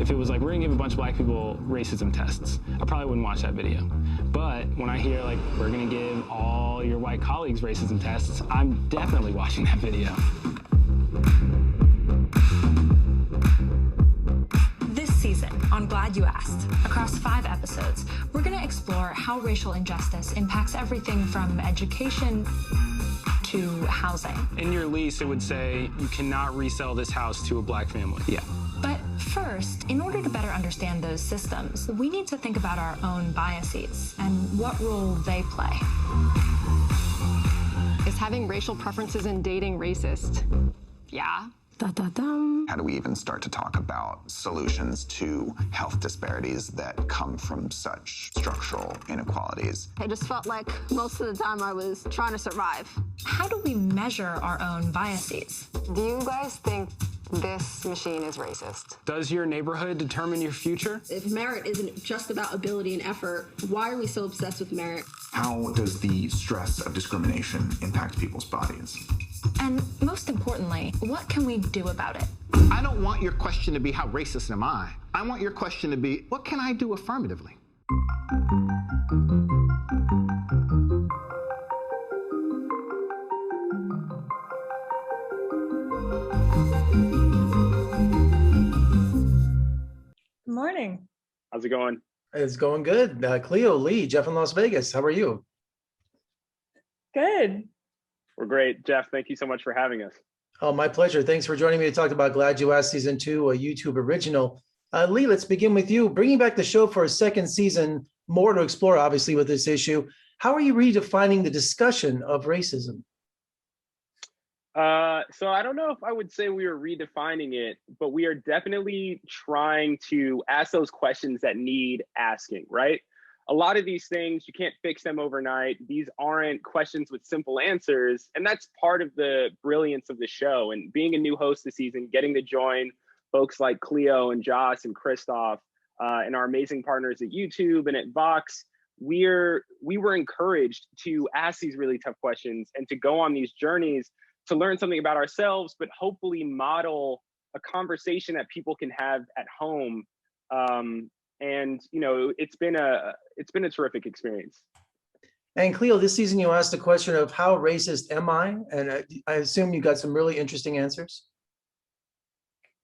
If it was like, we're gonna give a bunch of black people racism tests, I probably wouldn't watch that video. But when I hear like, we're gonna give all your white colleagues racism tests, I'm definitely watching that video. This season on Glad You Asked, across 5 episodes, we're going to explore how racial injustice impacts everything from education to housing. In your lease, it would say you cannot resell this house to a black family. Yeah. But first, in order to better understand those systems, we need to think about our own biases and what role they play. Is having racial preferences in dating racist? Yeah. How do we even start to talk about solutions to health disparities that come from such structural inequalities? I just felt like most of the time I was trying to survive. How do we measure our own biases? Do you guys think this machine is racist? Does your neighborhood determine your future? If merit isn't just about ability and effort, why are we so obsessed with merit? How does the stress of discrimination impact people's bodies? And most importantly, what can we do about it? I don't want your question to be, how racist am I? I want your question to be, what can I do affirmatively? Good morning. How's it going? It's going good. Cleo, Lee, Jeff in Las Vegas. How are you? Good. We're great. Jeff, thank you so much for having us. Oh, my pleasure. Thanks for joining me to talk about Glad You Asked Season 2, a YouTube original. Lee, let's begin with you. Bringing back the show for a second season, more to explore, obviously, with this issue. How are you redefining the discussion of racism? So I don't know if I would say we are redefining it, but we are definitely trying to ask those questions that need asking, right? A lot of these things, you can't fix them overnight. These aren't questions with simple answers. And that's part of the brilliance of the show. And being a new host this season, getting to join folks like Cleo and Josh and Christoph and our amazing partners at YouTube and at Vox, we were encouraged to ask these really tough questions and to go on these journeys to learn something about ourselves, but hopefully model a conversation that people can have at home. And you know, it's been a terrific experience. And Cleo, this season you asked the question of how racist am I? And I assume you got some really interesting answers.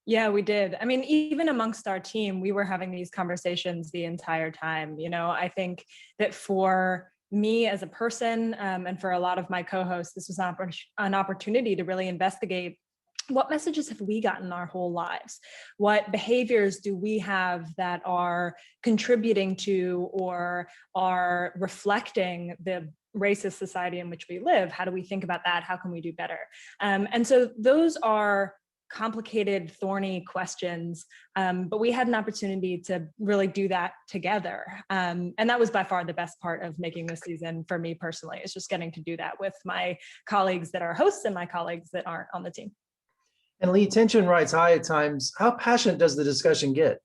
Yeah, we did. I mean, even amongst our team, we were having these conversations the entire time. You know, I think that for me as a person and for a lot of my co-hosts, this was an opportunity to really investigate what messages have we gotten our whole lives? What behaviors do we have that are contributing to or are reflecting the racist society in which we live? How do we think about that? How can we do better? And so those are complicated, thorny questions, but we had an opportunity to really do that together. And that was by far the best part of making this season for me personally, is just getting to do that with my colleagues that are hosts and my colleagues that aren't on the team. And Lee, tension rides high at times. How passionate does the discussion get?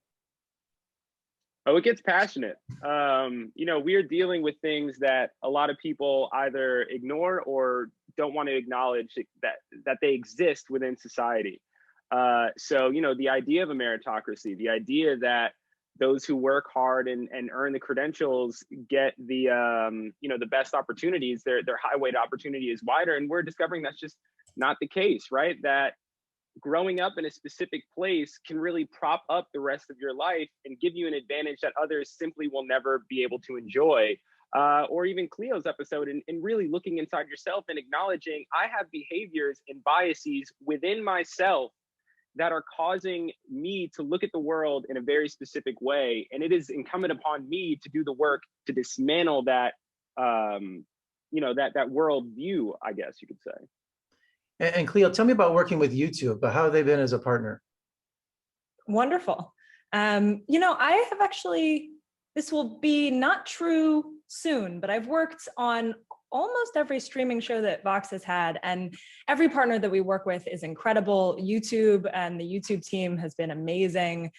Oh, it gets passionate. You know, we are dealing with things that a lot of people either ignore or don't want to acknowledge that they exist within society. So, you know, the idea of a meritocracy, the idea that those who work hard and earn the credentials get the, you know, the best opportunities, their highway to opportunity is wider. And we're discovering that's just not the case, right? That growing up in a specific place can really prop up the rest of your life and give you an advantage that others simply will never be able to enjoy. Or even Cleo's episode and really looking inside yourself and acknowledging I have behaviors and biases within myself that are causing me to look at the world in a very specific way. And it is incumbent upon me to do the work to dismantle that, you know, that world view, I guess you could say. And Cleo, tell me about working with YouTube. How have they been as a partner? Wonderful. You know, I have actually, this will be not true soon, but I've worked on almost every streaming show that Vox has had, and every partner that we work with is incredible. YouTube and the YouTube team has been amazing.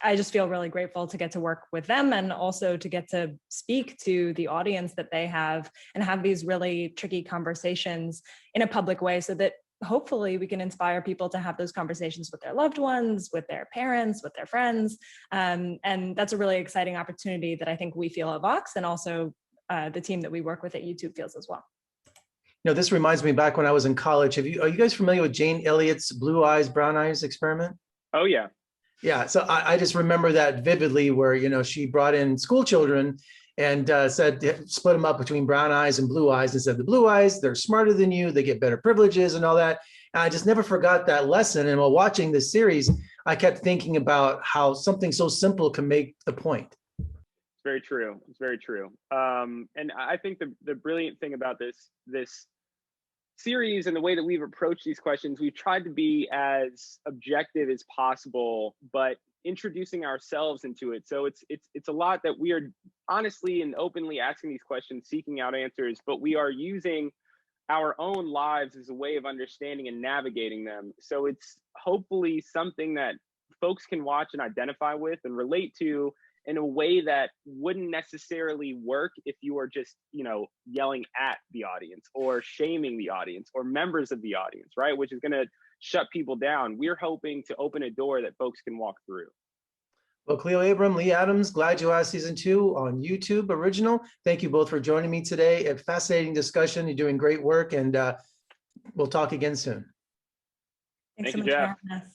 I just feel really grateful to get to work with them and also to get to speak to the audience that they have and have these really tricky conversations in a public way so that hopefully we can inspire people to have those conversations with their loved ones, with their parents, with their friends. And that's a really exciting opportunity that I think we feel at Vox, and also the team that we work with at YouTube feels as well. You know, this reminds me back when I was in college. Are you guys familiar with Jane Elliott's blue eyes, brown eyes experiment? Oh, yeah. Yeah, so I just remember that vividly, where, you know, she brought in school children and said, split them up between brown eyes and blue eyes, and said the blue eyes, they're smarter than you, they get better privileges and all that. And I just never forgot that lesson. And while watching this series, I kept thinking about how something so simple can make the point. It's very true. It's very true. And I think the brilliant thing about this series and the way that we've approached these questions, we've tried to be as objective as possible, but introducing ourselves into it. So it's a lot that we are honestly and openly asking these questions, seeking out answers, but we are using our own lives as a way of understanding and navigating them. So it's hopefully something that folks can watch and identify with and relate to in a way that wouldn't necessarily work if you were just, you know, yelling at the audience or shaming the audience or members of the audience, right? Which is going to shut people down. We're hoping to open a door that folks can walk through. Well, Cleo Abrams, Lee Adams, Glad You Asked Season 2 on YouTube Original. Thank you both for joining me today. A fascinating discussion. You're doing great work, and we'll talk again soon. Thanks Thank so you, much Jeff. for having us.